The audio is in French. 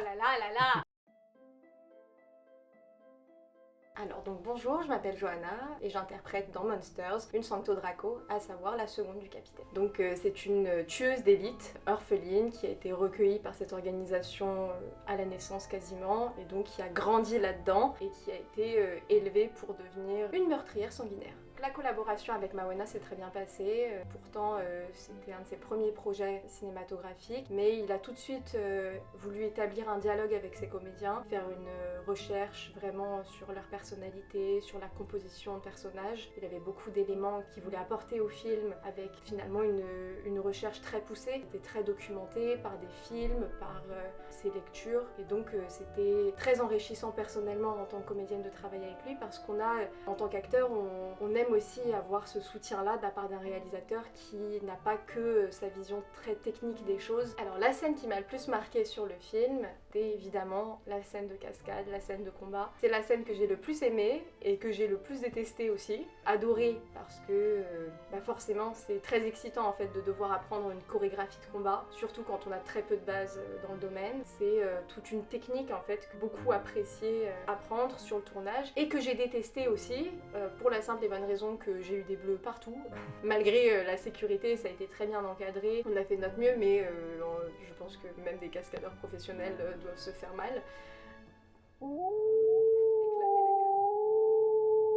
là là là là. Alors donc bonjour, je m'appelle Johanna et j'interprète dans Monsters une Sancto Draco, à savoir la seconde du capitaine. Donc c'est une tueuse d'élite, orpheline, qui a été recueillie par cette organisation à la naissance quasiment, et donc qui a grandi là-dedans et qui a été élevée pour devenir une meurtrière sanguinaire. La collaboration avec Mawena s'est très bien passée, pourtant c'était un de ses premiers projets cinématographiques, mais il a tout de suite voulu établir un dialogue avec ses comédiens, faire une recherche vraiment sur leur personnalité, sur la composition de personnages. Il avait beaucoup d'éléments qu'il voulait apporter au film avec finalement une recherche très poussée. C'était très documenté par des films, par ses lectures, et donc c'était très enrichissant personnellement en tant que comédienne de travailler avec lui, parce qu'on a, en tant qu'acteur, on aime aussi avoir ce soutien-là de la part d'un réalisateur qui n'a pas que sa vision très technique des choses. Alors la scène qui m'a le plus marquée sur le film, c'est évidemment la scène de cascade, la scène de combat. C'est la scène que j'ai le plus aimée et que j'ai le plus détestée aussi. Adorée parce que forcément c'est très excitant en fait de devoir apprendre une chorégraphie de combat, surtout quand on a très peu de base dans le domaine. C'est toute une technique en fait que beaucoup apprécié apprendre sur le tournage et que j'ai détesté aussi pour la simple et bonne raison que j'ai eu des bleus partout. Malgré la sécurité, ça a été très bien encadré, on a fait de notre mieux, mais je pense que même des cascadeurs professionnels doivent se faire mal.